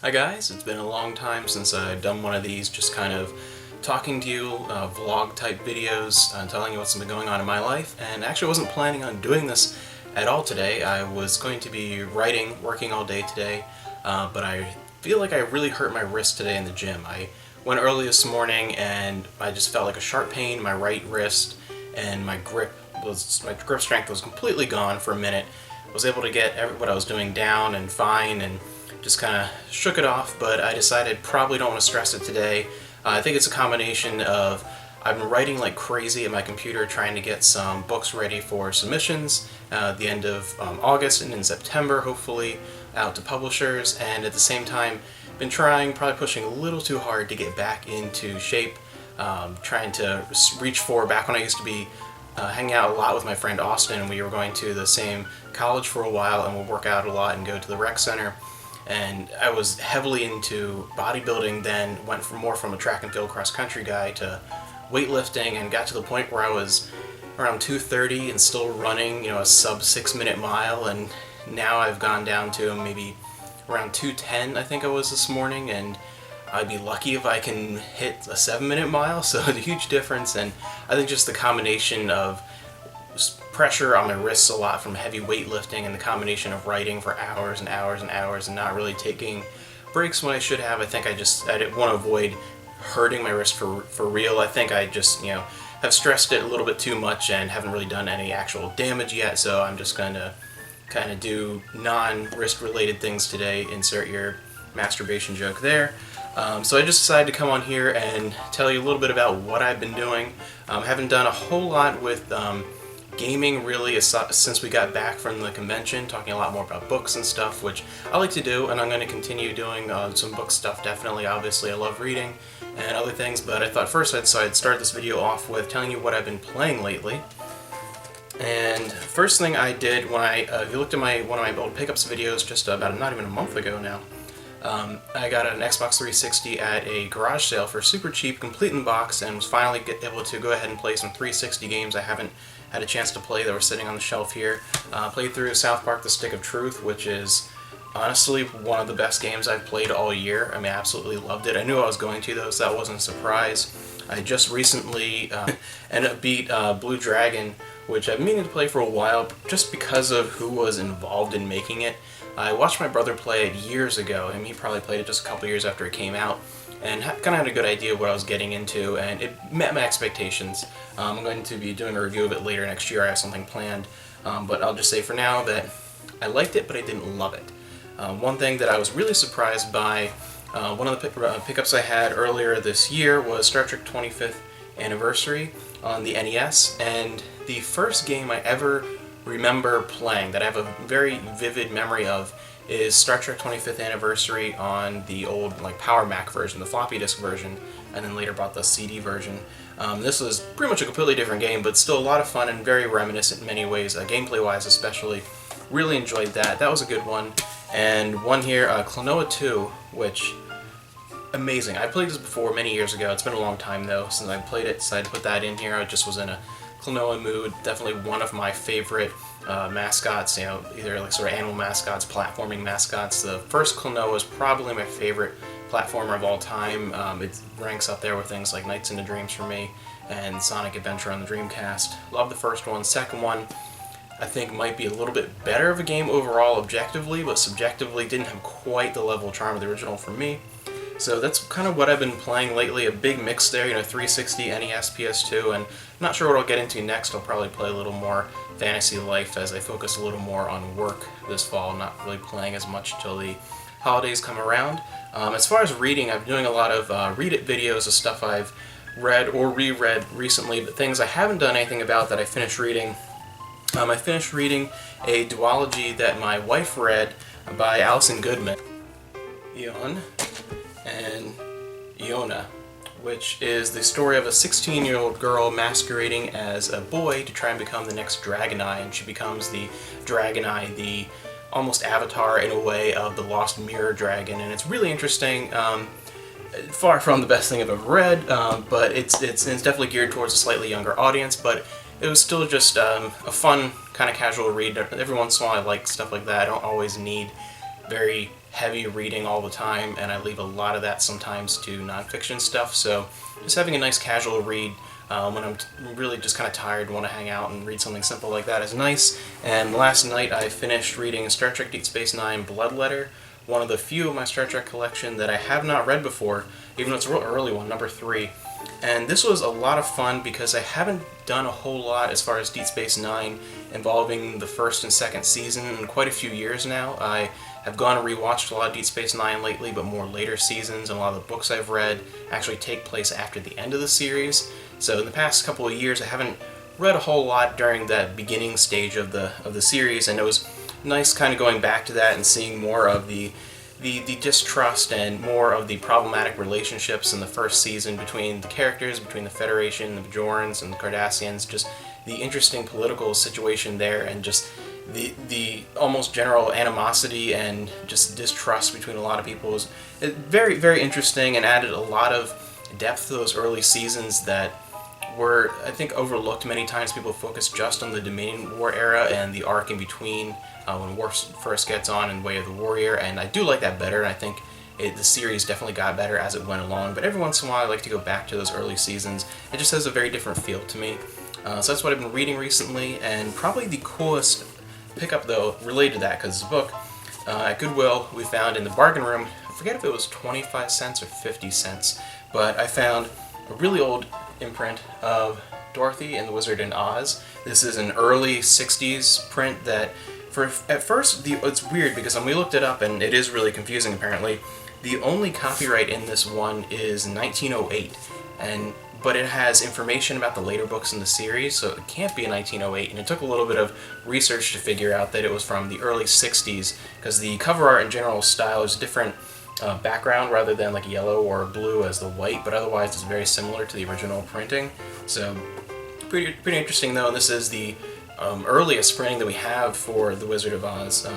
Hi guys, it's been a long time since I've done one of these just kind of talking to you, vlog type videos, telling you what's been going on in my life, and actually wasn't planning on doing this at all today. I was going to be working all day today, but I feel like I really hurt my wrist today in the gym. I went early this morning and I just felt like a sharp pain in my right wrist, and my grip strength was completely gone for a minute. I was able to get what I was doing down and fine, and just kind of shook it off, but I decided probably don't want to stress it today. I think it's a combination of I've been writing like crazy at my computer trying to get some books ready for submissions at the end of August and in September, hopefully out to publishers, and at the same time been probably pushing a little too hard to get back into shape, trying to reach for back when I used to be hanging out a lot with my friend Austin. We were going to the same college for a while and would work out a lot and go to the rec center. And I was heavily into bodybuilding then, went from a track and field cross-country guy to weightlifting, and got to the point where I was around 230 and still running, a sub 6-minute mile, and now I've gone down to maybe around 210, I think I was this morning, and I'd be lucky if I can hit a 7-minute mile, so it's a huge difference. And I think just the combination of pressure on my wrists a lot from heavy weightlifting, and the combination of writing for hours and hours and hours and not really taking breaks when I should have. I think I didn't want to avoid hurting my wrist for real. I think I just have stressed it a little bit too much and haven't really done any actual damage yet, so I'm just going to kind of do non-wrist related things today. Insert your masturbation joke there. So I just decided to come on here and tell you a little bit about what I've been doing. Haven't done a whole lot with gaming really since we got back from the convention, talking a lot more about books and stuff, which I like to do, and I'm going to continue doing some book stuff definitely. Obviously I love reading and other things, but I thought first I'd start this video off with telling you what I've been playing lately. And first thing I did when if you looked at one of my old pickups videos just about not even a month ago now, I got an Xbox 360 at a garage sale for super cheap, complete in box, and was finally able to go ahead and play some 360 games I haven't had a chance to play that were sitting on the shelf here. Played through South Park: The Stick of Truth, which is honestly one of the best games I've played all year. I mean, I absolutely loved it. I knew I was going to, though, so that wasn't a surprise. I just recently ended up beat Blue Dragon, which I've been meaning to play for a while just because of who was involved in making it. I watched my brother play it years ago, and he probably played it just a couple years after it came out, and kind of had a good idea of what I was getting into, and it met my expectations. I'm going to be doing a review of it later next year. I have something planned, but I'll just say for now that I liked it, but I didn't love it. One thing that I was really surprised by, one of the pickups I had earlier this year was Star Trek 25th Anniversary on the NES, and the first game I ever remember playing that I have a very vivid memory of is Star Trek 25th Anniversary on the old Power Mac version, the floppy disk version, and then later bought the CD version. This was pretty much a completely different game, but still a lot of fun and very reminiscent in many ways, gameplay-wise especially. Really enjoyed that. That was a good one. And one here, Klonoa 2, which, amazing. I played this before many years ago. It's been a long time, though, since I played it, so I put that in here. I just was in a Klonoa mood. Definitely one of my favorite mascots, either sort of animal mascots, platforming mascots. The first Klonoa is probably my favorite platformer of all time. It ranks up there with things like Nights into Dreams for me and Sonic Adventure on the Dreamcast. Love the first one. Second one, I think, might be a little bit better of a game overall objectively, but subjectively didn't have quite the level of charm of the original for me. So that's kind of what I've been playing lately, a big mix there, 360, NES, PS2, and I'm not sure what I'll get into next. I'll probably play a little more Fantasy Life as I focus a little more on work this fall, not really playing as much until the holidays come around. As far as reading, I'm doing a lot of read-it videos of stuff I've read or reread recently, but things I haven't done anything about that I finished reading. I finished reading a duology that my wife read by Alison Goodman, Eon and Iona, which is the story of a 16-year-old girl masquerading as a boy to try and become the next Dragoneye, and she becomes the Dragoneye, the almost avatar in a way of the Lost Mirror Dragon, and it's really interesting. Far from the best thing I've ever read, but it's definitely geared towards a slightly younger audience, but it was still just a fun kind of casual read. Every once in a while I like stuff like that. I don't always need very heavy reading all the time, and I leave a lot of that sometimes to nonfiction stuff. So just having a nice casual read when I'm really just kind of tired and want to hang out and read something simple like that is nice. And last night I finished reading Star Trek Deep Space Nine Bloodletter, one of the few of my Star Trek collection that I have not read before, even though it's a real early one, number 3. And this was a lot of fun because I haven't done a whole lot as far as Deep Space Nine involving the first and second season in quite a few years now. I have gone and rewatched a lot of Deep Space Nine lately, but more later seasons, and a lot of the books I've read actually take place after the end of the series. So in the past couple of years I haven't read a whole lot during that beginning stage of the series, and it was nice kind of going back to that and seeing more of the distrust and more of the problematic relationships in the first season between the characters, between the Federation, the Bajorans, and the Cardassians, just the interesting political situation there, and just the almost general animosity and just distrust between a lot of people was very, very interesting, and added a lot of depth to those early seasons that were, I think, overlooked many times. People focus just on the Dominion War era and the arc in between when war first gets on in Way of the Warrior, and I do like that better, and I think the series definitely got better as it went along, but every once in a while I like to go back to those early seasons. It just has a very different feel to me. So that's what I've been reading recently, and probably the coolest pickup, though, related to that, because it's a book at Goodwill we found in the bargain room. I forget if it was 25 cents or 50 cents, but I found a really old imprint of Dorothy and the Wizard in Oz. This is an early 60s print that, at first, it's weird because when we looked it up, and it is really confusing apparently, the only copyright in this one is 1908, but it has information about the later books in the series, so it can't be in 1908, and it took a little bit of research to figure out that it was from the early 60s, because the cover art in general style is different background rather than like yellow or blue as the white, but otherwise it's very similar to the original printing. So pretty interesting though, and this is the earliest printing that we have for The Wizard of Oz.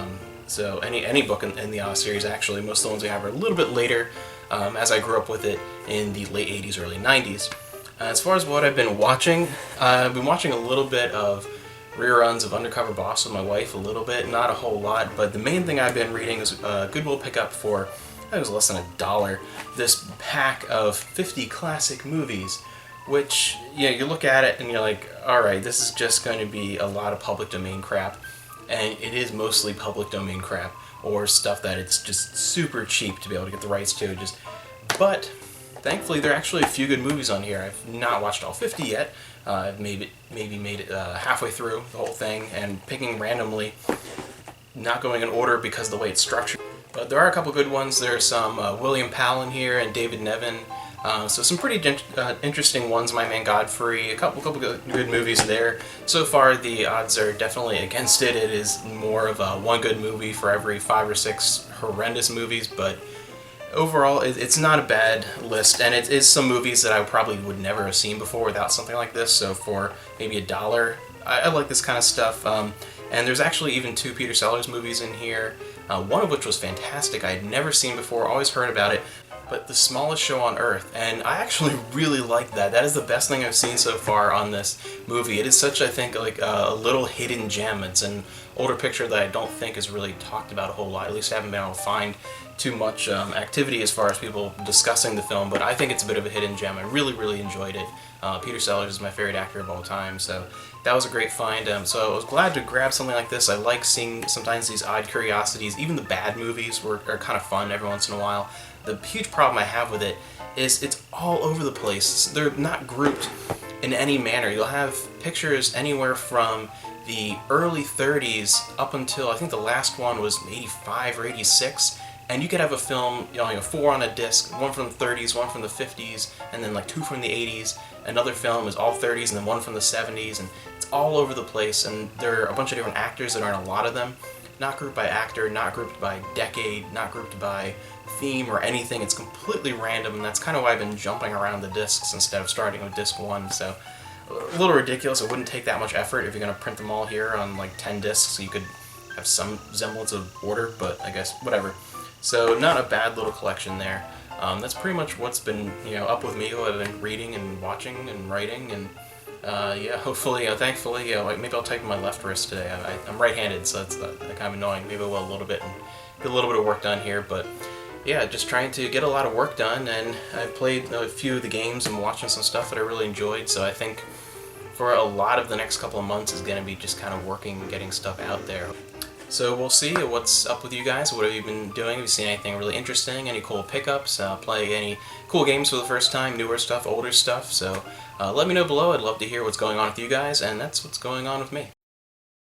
So any book in the Oz series, actually, most of the ones we have are a little bit later, as I grew up with it in the late 80s, early 90s. As far as what I've been watching a little bit of reruns of Undercover Boss with my wife, a little bit, not a whole lot, but the main thing I've been reading is Goodwill pickup for, I think it was less than $1, this pack of 50 classic movies, which, you look at it and you're like, alright, this is just going to be a lot of public domain crap, and it is mostly public domain crap, or stuff that it's just super cheap to be able to get the rights to, but thankfully there are actually a few good movies on here. I've not watched all 50 yet. I've maybe made it halfway through the whole thing, and picking randomly, not going in order because of the way it's structured. But there are a couple good ones. There's some William Powell in here and David Nevin. So some pretty interesting ones. My Man Godfrey, a couple good movies there. So far the odds are definitely against it. It is more of a one good movie for every 5 or 6 horrendous movies, but overall it's not a bad list, and it is some movies that I probably would never have seen before without something like this. So for maybe $1, I like this kind of stuff. And there's actually even 2 Peter Sellers movies in here, one of which was fantastic. I had never seen before, always heard about it, but The Smallest Show on Earth, and I actually really like that. That is the best thing I've seen so far on this movie. It is such, I think, like a little hidden gem. It's an older picture that I don't think is really talked about a whole lot. At least I haven't been able to find too much activity as far as people discussing the film, but I think it's a bit of a hidden gem. I really, really enjoyed it. Peter Sellers is my favorite actor of all time, so that was a great find. So I was glad to grab something like this. I like seeing sometimes these odd curiosities. Even the bad movies are kind of fun every once in a while. The huge problem I have with it is it's all over the place. They're not grouped in any manner. You'll have pictures anywhere from the early 30s up until, I think the last one was 85 or 86, and you could have a film, 4 on a disc, one from the 30s, one from the 50s, and then like 2 from the 80s. Another film is all 30s, and then one from the 70s, and it's all over the place, and there are a bunch of different actors that are in a lot of them. Not grouped by actor, not grouped by decade, not grouped by theme or anything. It's completely random, and that's kind of why I've been jumping around the discs instead of starting with disc 1. So a little ridiculous. It wouldn't take that much effort if you're going to print them all here on like 10 discs, so you could have some semblance of order, but I guess whatever. So not a bad little collection there. That's pretty much what's been up with me. What I've been reading and watching and writing, and hopefully, thankfully, maybe I'll type in my left wrist today. I'm right-handed, so that's kind of annoying. Maybe I will a little bit and get a little bit of work done here, but yeah, just trying to get a lot of work done, and I've played a few of the games and watching some stuff that I really enjoyed, so I think for a lot of the next couple of months is going to be just kind of working and getting stuff out there. So we'll see what's up with you guys. What have you been doing? Have you seen anything really interesting? Any cool pickups? Play any cool games for the first time? Newer stuff, older stuff? So let me know below. I'd love to hear what's going on with you guys, and that's what's going on with me.